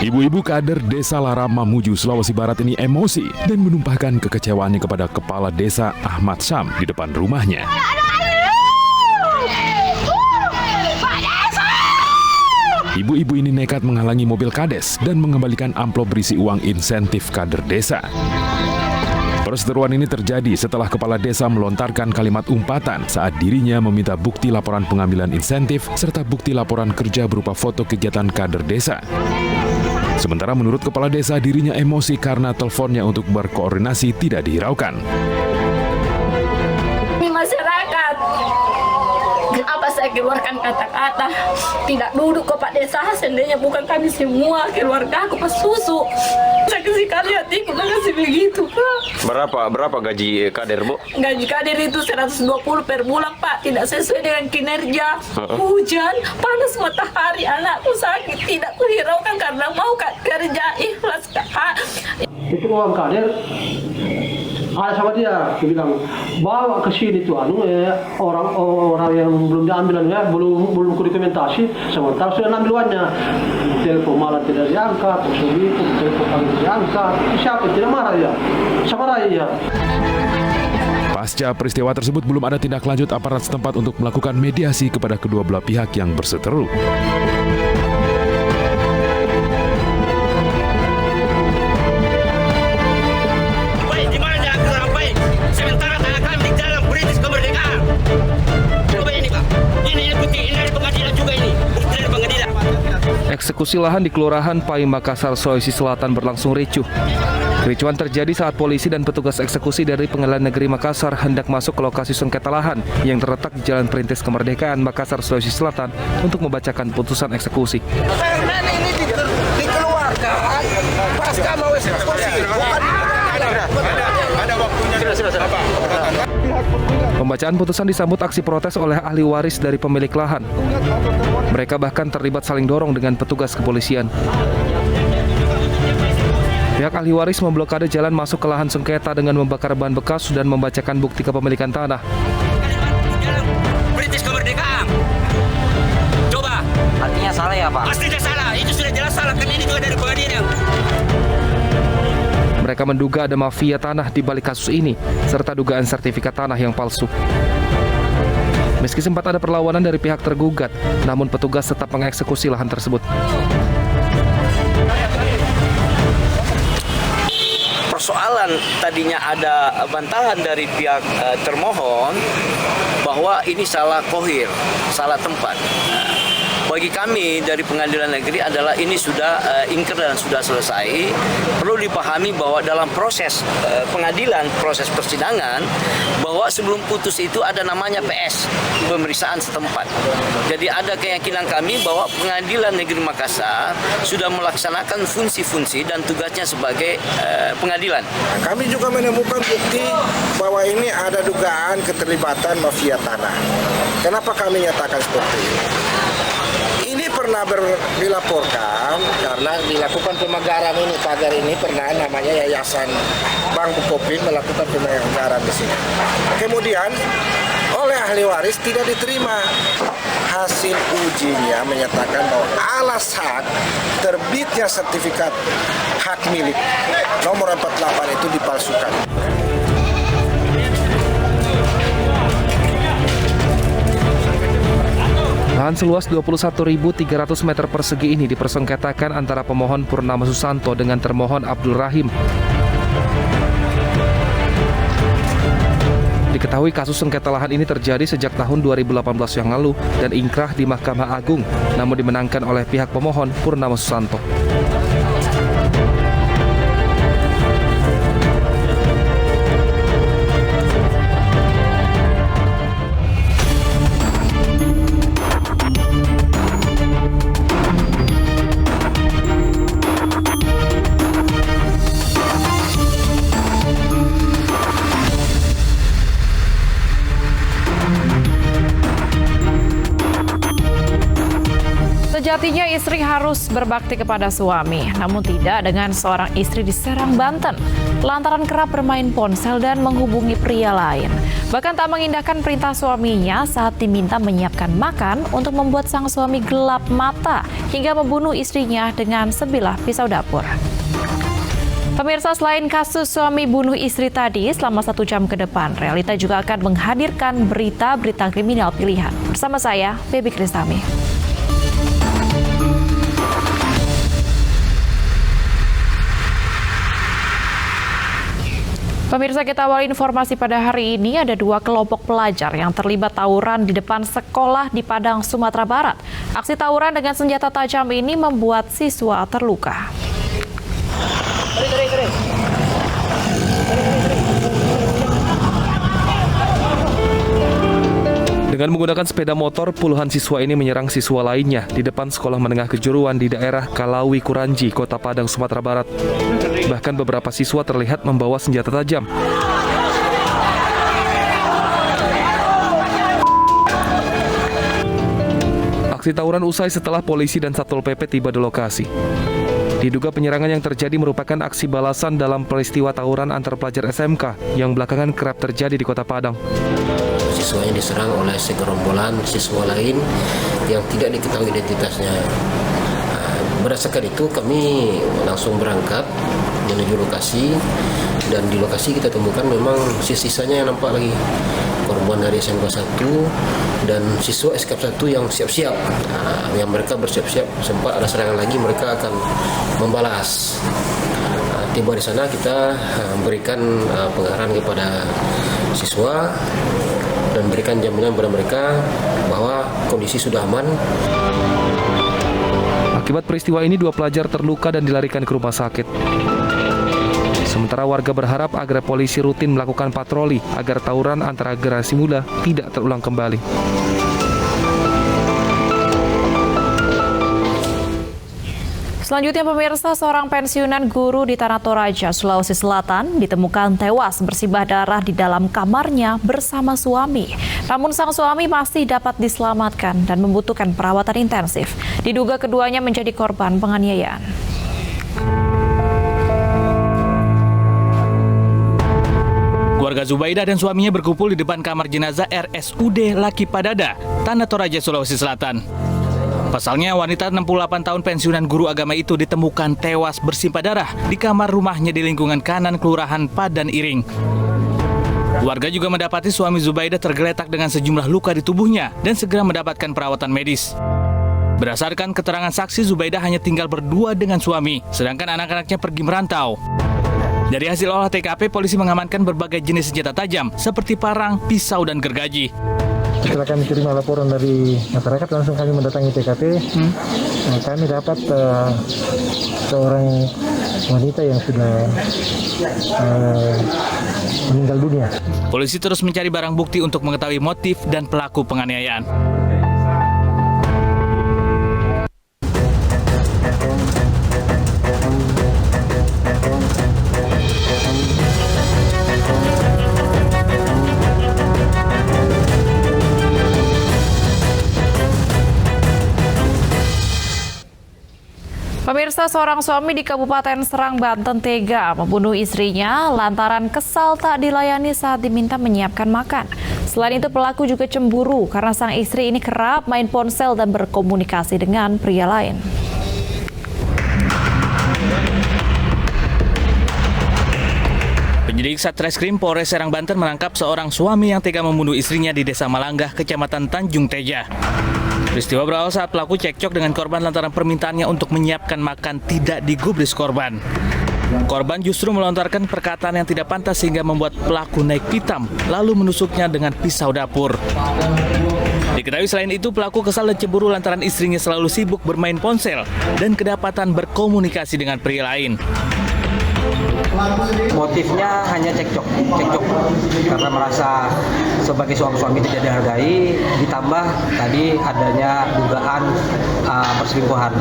Ibu-ibu kader Desa Laram Mamuju, Sulawesi Barat ini emosi dan menumpahkan kekecewaannya kepada Kepala Desa Ahmad Syam di depan rumahnya. Ibu-ibu ini nekat menghalangi mobil Kades dan mengembalikan amplop berisi uang insentif kader desa. Perseteruan ini terjadi setelah Kepala Desa melontarkan kalimat umpatan saat dirinya meminta bukti laporan pengambilan insentif serta bukti laporan kerja berupa foto kegiatan kader desa. Sementara menurut Kepala Desa, dirinya emosi karena teleponnya untuk berkoordinasi tidak dihiraukan. Masyarakat, kenapa saya keluarkan kata-kata tidak duduk ke Pak Desa, seandainya bukan kami semua, keluarga aku pas susu. Sakit sekali hatiku kasih begitu. Berapa gaji kader, Bu? Gaji kader itu 120 per bulan, Pak. Tidak sesuai dengan kinerja. Hujan, panas matahari, anakku sakit. Tidak kuhiraukan karena mau kerja ikhlas. Itu uang kader. Ada sama dia bilang bawa ke sini tuh orang yang belum diambil belum dokumentasi, sementara sudah ambil uangnya. Telepon malah tidak diangkat, telepon pagi tidak diangkat. Siapa tidak marah ya? Sama raya. Pasca peristiwa tersebut belum ada tindak lanjut aparat setempat untuk melakukan mediasi kepada kedua belah pihak yang berseteru. Eksekusi lahan di Kelurahan Pai, Makassar, Sulawesi Selatan berlangsung ricuh. Kericuan terjadi saat polisi dan petugas eksekusi dari Pengadilan Negeri Makassar hendak masuk ke lokasi sengketa lahan yang terletak di Jalan Perintis Kemerdekaan, Makassar, Sulawesi Selatan untuk membacakan putusan eksekusi. Permen ini dikeluarkan pasca mau eksekusi. Ada waktunya. Pembacaan putusan disambut aksi protes oleh ahli waris dari pemilik lahan. Mereka bahkan terlibat saling dorong dengan petugas kepolisian. Pihak ahli waris memblokade jalan masuk ke lahan sengketa dengan membakar ban bekas dan membacakan bukti kepemilikan tanah. Perintis kemerdekaan. Coba. Artinya salah ya, Pak? Pastinya salah. Itu sudah jelas salah. Kan ini juga dari pengadilan. Mereka menduga ada mafia tanah di balik kasus ini, serta dugaan sertifikat tanah yang palsu. Meski sempat ada perlawanan dari pihak tergugat, namun petugas tetap mengeksekusi lahan tersebut. Persoalan tadinya ada bantahan dari pihak termohon bahwa ini salah kohir, salah tempat. Bagi kami dari Pengadilan Negeri adalah ini sudah ingkrah dan sudah selesai. Perlu dipahami bahwa dalam proses pengadilan, proses persidangan, bahwa sebelum putus itu ada namanya PS, pemeriksaan setempat. Jadi ada keyakinan kami bahwa Pengadilan Negeri Makassar sudah melaksanakan fungsi-fungsi dan tugasnya sebagai pengadilan. Kami juga menemukan bukti bahwa ini ada dugaan keterlibatan mafia tanah. Kenapa kami nyatakan seperti ini? Ini pernah dilaporkan karena dilakukan pemagaran ini, pagar ini pernah namanya Yayasan Bank Bukopin melakukan pemagaran di sini. Kemudian oleh ahli waris tidak diterima. Hasil ujinya menyatakan bahwa alasan terbitnya sertifikat hak milik nomor 48 itu dipalsukan. Lahan seluas 21.300 meter persegi ini dipersengketakan antara pemohon Purnama Susanto dengan termohon Abdul Rahim. Diketahui kasus sengketa lahan ini terjadi sejak tahun 2018 yang lalu dan ingkrah di Mahkamah Agung, namun dimenangkan oleh pihak pemohon Purnama Susanto. Sejatinya istri harus berbakti kepada suami, namun tidak dengan seorang istri di Serang, Banten, lantaran kerap bermain ponsel dan menghubungi pria lain. Bahkan tak mengindahkan perintah suaminya saat diminta menyiapkan makan untuk membuat sang suami gelap mata hingga membunuh istrinya dengan sebilah pisau dapur. Pemirsa, selain kasus suami bunuh istri tadi selama 1 jam ke depan, Realita juga akan menghadirkan berita-berita kriminal pilihan. Bersama saya, Baby Kristami. Pemirsa, kita awali informasi pada hari ini. Ada 2 kelompok pelajar yang terlibat tawuran di depan sekolah di Padang, Sumatera Barat. Aksi tawuran dengan senjata tajam ini membuat siswa terluka. Dengan menggunakan sepeda motor, puluhan siswa ini menyerang siswa lainnya di depan sekolah menengah kejuruan di daerah Kalawi Kuranji, Kota Padang, Sumatera Barat. Bahkan beberapa siswa terlihat membawa senjata tajam. Aksi tawuran usai setelah polisi dan Satpol PP tiba di lokasi. Diduga penyerangan yang terjadi merupakan aksi balasan dalam peristiwa tawuran antar pelajar SMK yang belakangan kerap terjadi di Kota Padang. Siswa yang diserang oleh segerombolan siswa lain yang tidak diketahui identitasnya. Berdasarkan itu kami langsung berangkat menuju lokasi, dan di lokasi kita temukan memang sisanya yang nampak lagi korban dari SMK 1 dan siswa SK 1 yang siap-siap. Yang mereka bersiap-siap, sempat ada serangan lagi, mereka akan membalas. Tiba di sana kita berikan pengarahan kepada siswa dan berikan jaminan kepada mereka bahwa kondisi sudah aman. Akibat peristiwa ini 2 pelajar terluka dan dilarikan ke rumah sakit. Sementara warga berharap agar polisi rutin melakukan patroli agar tawuran antara generasi muda tidak terulang kembali. Selanjutnya, pemirsa, seorang pensiunan guru di Tanah Toraja, Sulawesi Selatan ditemukan tewas bersimbah darah di dalam kamarnya bersama suami. Namun sang suami masih dapat diselamatkan dan membutuhkan perawatan intensif. Diduga keduanya menjadi korban penganiayaan. Keluarga Zubaidah dan suaminya berkumpul di depan kamar jenazah RSUD Laki Padada, Tanah Toraja, Sulawesi Selatan. Pasalnya, wanita 68 tahun pensiunan guru agama itu ditemukan tewas bersimpah darah di kamar rumahnya di lingkungan kanan Kelurahan Padan Iring. Warga juga mendapati suami Zubaidah tergeletak dengan sejumlah luka di tubuhnya dan segera mendapatkan perawatan medis. Berdasarkan keterangan saksi, Zubaidah hanya tinggal berdua dengan suami, sedangkan anak-anaknya pergi merantau. Dari hasil olah TKP, polisi mengamankan berbagai jenis senjata tajam seperti parang, pisau, dan gergaji. Setelah kami terima laporan dari masyarakat, langsung kami mendatangi TKP. Kami dapat seorang wanita yang sudah meninggal dunia. Polisi terus mencari barang bukti untuk mengetahui motif dan pelaku penganiayaan. Pemirsa, seorang suami di Kabupaten Serang, Banten tega membunuh istrinya lantaran kesal tak dilayani saat diminta menyiapkan makan. Selain itu, pelaku juga cemburu karena sang istri ini kerap main ponsel dan berkomunikasi dengan pria lain. Penyidik Satreskrim Polres Serang, Banten menangkap seorang suami yang tega membunuh istrinya di Desa Malanggah, Kecamatan Tanjung Teja. Peristiwa berawal saat pelaku cekcok dengan korban lantaran permintaannya untuk menyiapkan makan tidak digubris korban. Korban justru melontarkan perkataan yang tidak pantas sehingga membuat pelaku naik pitam, lalu menusuknya dengan pisau dapur. Diketahui selain itu, pelaku kesal dan cemburu lantaran istrinya selalu sibuk bermain ponsel dan kedapatan berkomunikasi dengan pria lain. Motifnya hanya cekcok karena merasa sebagai suami tidak dihargai, ditambah tadi adanya dugaan perselingkuhan.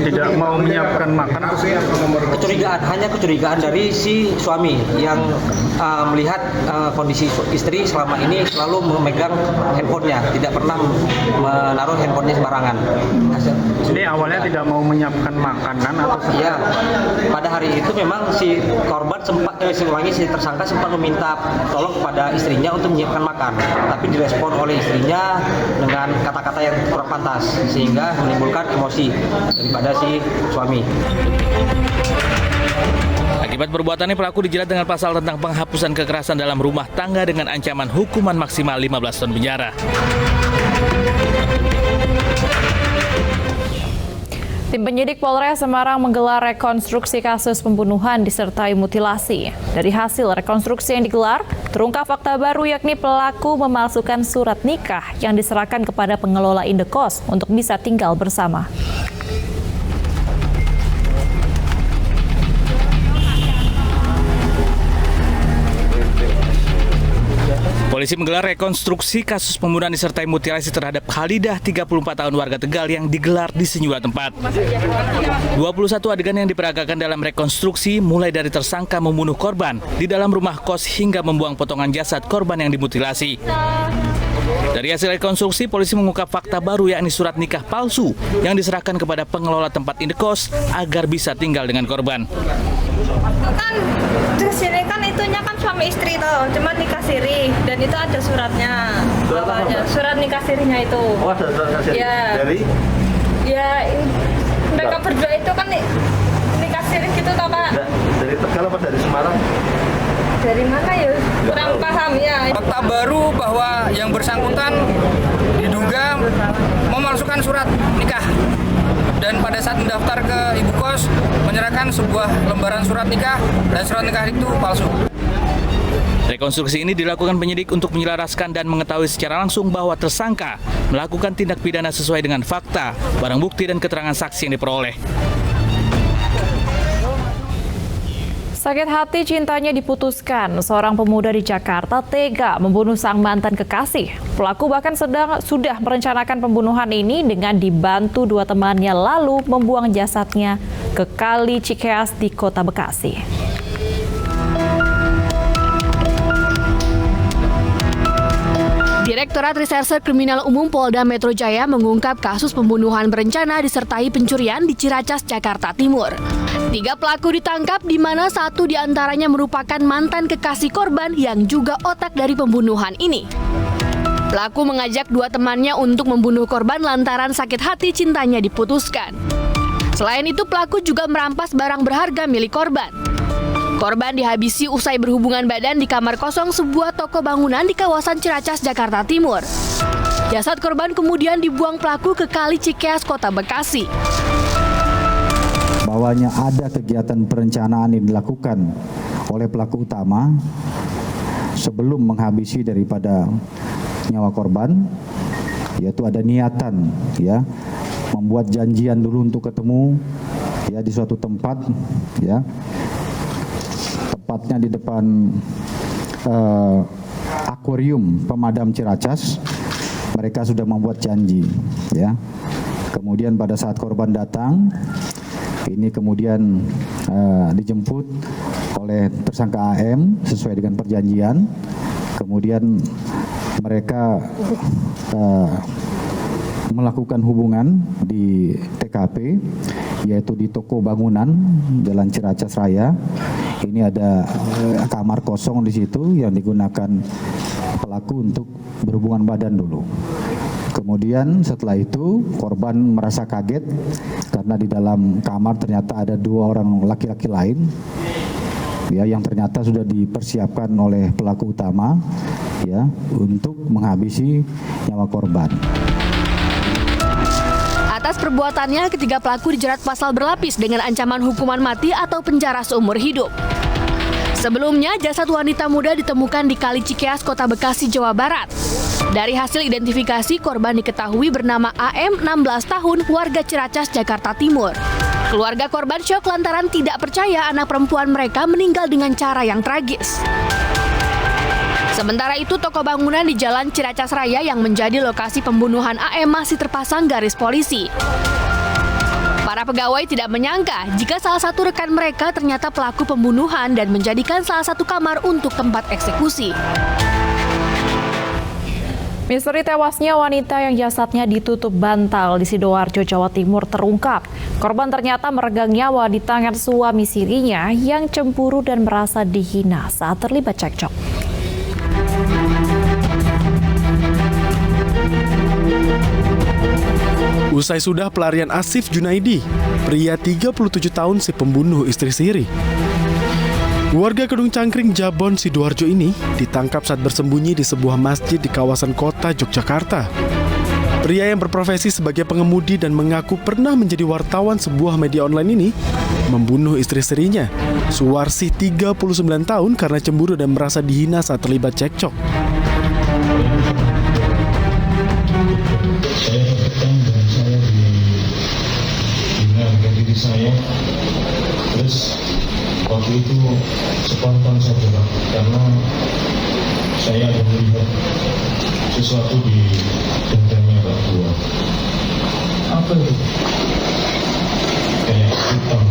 tidak mau menyiapkan makan atau hanya kecurigaan dari si suami yang melihat kondisi istri selama ini selalu memegang handphonenya, tidak pernah menaruh handphonenya sembarangan. Jadi awalnya tidak mau menyiapkan makanan atau ya, pada hari itu memang si korban sempat si tersangka sempat meminta tolong kepada istrinya untuk menyiapkan makan, tapi direspon oleh istrinya dengan kata-kata yang kurang pantas sehingga menimbulkan emosi daripada si suami. Akibat perbuatannya, pelaku dijerat dengan pasal tentang penghapusan kekerasan dalam rumah tangga dengan ancaman hukuman maksimal 15 tahun penjara. Tim penyidik Polres Semarang menggelar rekonstruksi kasus pembunuhan disertai mutilasi. Dari hasil rekonstruksi yang digelar, terungkap fakta baru yakni pelaku memalsukan surat nikah yang diserahkan kepada pengelola indekos untuk bisa tinggal bersama. Polisi menggelar rekonstruksi kasus pembunuhan disertai mutilasi terhadap Khalidah, 34 tahun warga Tegal yang digelar di sejumlah tempat. 21 adegan yang diperagakan dalam rekonstruksi mulai dari tersangka membunuh korban di dalam rumah kos hingga membuang potongan jasad korban yang dimutilasi. Dari hasil rekonstruksi, polisi mengungkap fakta baru yakni surat nikah palsu yang diserahkan kepada pengelola tempat indekos agar bisa tinggal dengan korban. Kan di sini kan itunya kan suami istri toh, cuma nikah siri dan itu ada suratnya. Surat nikah sirinya itu. Oh, ada surat nikah siri. Ya. Dari? Ya, mereka berdua itu kan nikah siri gitu toh, Pak. Dari Tegal apa dari Semarang? Dari mana ya? Kurang paham ya. Fakta baru bahwa yang bersangkutan diduga memalsukan surat nikah dan pada saat mendaftar ke ibu kos menyerahkan sebuah lembaran surat nikah dan surat nikah itu palsu. Rekonstruksi ini dilakukan penyidik untuk menyelaraskan dan mengetahui secara langsung bahwa tersangka melakukan tindak pidana sesuai dengan fakta, barang bukti dan keterangan saksi yang diperoleh. Sakit hati cintanya diputuskan, seorang pemuda di Jakarta tega membunuh sang mantan kekasih. Pelaku bahkan sudah merencanakan pembunuhan ini dengan dibantu dua temannya lalu membuang jasadnya ke Kali Cikeas di Kota Bekasi. Direktorat Reserse Kriminal Umum Polda Metro Jaya mengungkap kasus pembunuhan berencana disertai pencurian di Ciracas, Jakarta Timur. 3 pelaku ditangkap di mana satu diantaranya merupakan mantan kekasih korban yang juga otak dari pembunuhan ini. Pelaku mengajak 2 temannya untuk membunuh korban lantaran sakit hati cintanya diputuskan. Selain itu, pelaku juga merampas barang berharga milik korban. Korban dihabisi usai berhubungan badan di kamar kosong sebuah toko bangunan di kawasan Ciracas, Jakarta Timur. Jasad korban kemudian dibuang pelaku ke Kali Cikeas, Kota Bekasi. Bahwanya ada kegiatan perencanaan yang dilakukan oleh pelaku utama sebelum menghabisi daripada nyawa korban, yaitu ada niatan ya membuat janjian dulu untuk ketemu ya di suatu tempat ya, tepatnya di depan akuarium pemadam Ciracas. Mereka sudah membuat janji ya. Kemudian pada saat korban datang, ini kemudian dijemput oleh tersangka AM sesuai dengan perjanjian. Kemudian mereka melakukan hubungan di TKP, yaitu di toko bangunan Jalan Ciracas Raya. Ini ada kamar kosong di situ yang digunakan pelaku untuk berhubungan badan dulu. Kemudian setelah itu korban merasa kaget karena di dalam kamar ternyata ada 2 orang laki-laki lain ya yang ternyata sudah dipersiapkan oleh pelaku utama ya untuk menghabisi nyawa korban. Atas perbuatannya, ketiga pelaku dijerat pasal berlapis dengan ancaman hukuman mati atau penjara seumur hidup. Sebelumnya, jasad wanita muda ditemukan di Kali Cikeas, Kota Bekasi, Jawa Barat. Dari hasil identifikasi, korban diketahui bernama AM, 16 tahun, warga Ciracas, Jakarta Timur. Keluarga korban syok lantaran tidak percaya anak perempuan mereka meninggal dengan cara yang tragis. Sementara itu, toko bangunan di Jalan Ciracas Raya yang menjadi lokasi pembunuhan AM masih terpasang garis polisi. Para pegawai tidak menyangka jika salah satu rekan mereka ternyata pelaku pembunuhan dan menjadikan salah satu kamar untuk tempat eksekusi. Misteri tewasnya wanita yang jasadnya ditutup bantal di Sidoarjo, Jawa Timur terungkap. Korban ternyata meregang nyawa di tangan suami sirinya yang cemburu dan merasa dihina saat terlibat cekcok. Usai sudah pelarian Asif Junaidi, pria 37 tahun si pembunuh istri siri. Warga Kedung Cangkring, Jabon, Sidoarjo ini ditangkap saat bersembunyi di sebuah masjid di kawasan kota Yogyakarta. Pria yang berprofesi sebagai pengemudi dan mengaku pernah menjadi wartawan sebuah media online ini membunuh istri serinya, Suwarsih 39 tahun karena cemburu dan merasa dihina saat terlibat cekcok. Saya tertekan dan saya dihina dengan diri saya. Terus waktu itu spontan saja Pak, karena saya ada melihat sesuatu di gentengnya Pak Tua. Apa itu? Kayak hitam.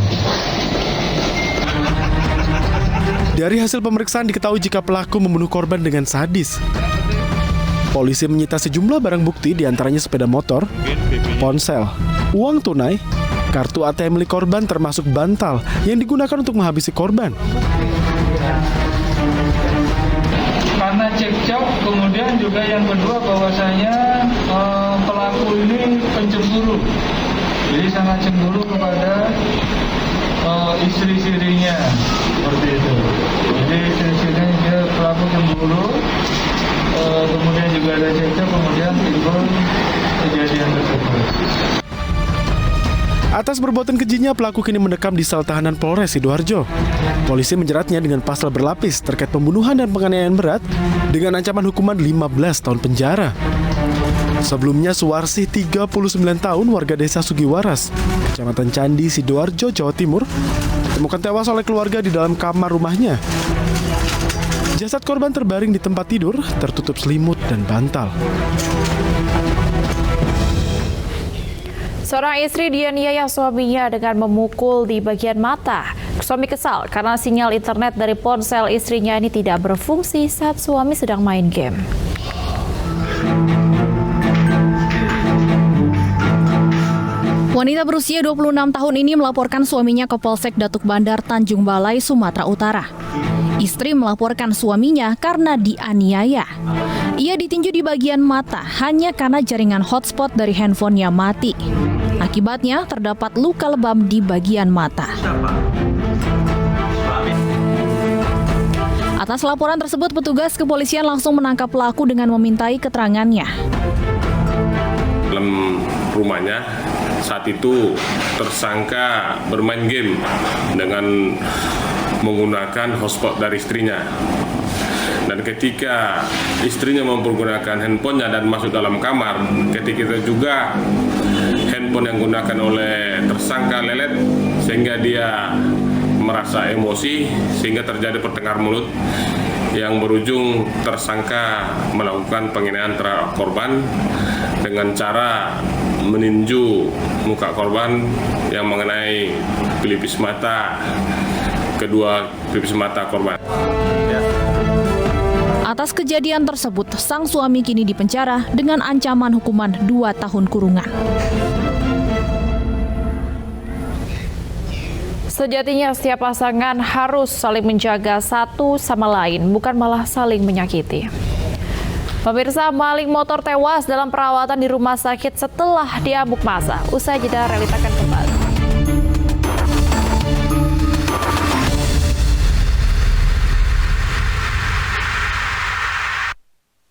Dari hasil pemeriksaan diketahui jika pelaku membunuh korban dengan sadis. Polisi menyita sejumlah barang bukti, diantaranya sepeda motor, ponsel, uang tunai, kartu ATM milik korban termasuk bantal yang digunakan untuk menghabisi korban. Karena cekcok, kemudian juga yang kedua bahwasanya pelaku ini pencemburu. Jadi sangat cemburu kepada istri sirinya, seperti itu. Jadi istri sirinya dia pelaku cemburu, kemudian juga ada cekcok, kemudian timbul kejadian tersebut. Atas perbuatan kejinya, pelaku kini mendekam di sel tahanan Polres Sidoarjo. Polisi menjeratnya dengan pasal berlapis terkait pembunuhan dan penganiayaan berat dengan ancaman hukuman 15 tahun penjara. Sebelumnya, Suwarsih 39 tahun warga desa Sugiwaras, Kecamatan Candi, Sidoarjo, Jawa Timur, ditemukan tewas oleh keluarga di dalam kamar rumahnya. Jasad korban terbaring di tempat tidur, tertutup selimut dan bantal. Seorang istri dianiaya suaminya dengan memukul di bagian mata. Suami kesal karena sinyal internet dari ponsel istrinya ini tidak berfungsi saat suami sedang main game. Wanita berusia 26 tahun ini melaporkan suaminya ke Polsek Datuk Bandar, Tanjung Balai, Sumatera Utara. Istri melaporkan suaminya karena dianiaya. Ia ditinju di bagian mata hanya karena jaringan hotspot dari handphonenya mati. Akibatnya terdapat luka lebam di bagian mata. Atas laporan tersebut, petugas kepolisian langsung menangkap pelaku dengan memintai keterangannya. Dalam rumahnya saat itu tersangka bermain game dengan menggunakan hotspot dari istrinya. Dan ketika istrinya mempergunakan handphonenya dan masuk dalam kamar, ketika itu juga handphone yang digunakan oleh tersangka lelet sehingga dia merasa emosi sehingga terjadi pertengkar mulut yang berujung tersangka melakukan penganiayaan terhadap korban dengan cara meninju muka korban yang mengenai pelipis mata, kedua pelipis mata korban. Atas kejadian tersebut, sang suami kini dipenjara dengan ancaman hukuman 2 tahun kurungan. Sejatinya setiap pasangan harus saling menjaga satu sama lain, bukan malah saling menyakiti. Pemirsa, maling motor tewas dalam perawatan di rumah sakit setelah diamuk massa. Usai jeda, realitakan kembali.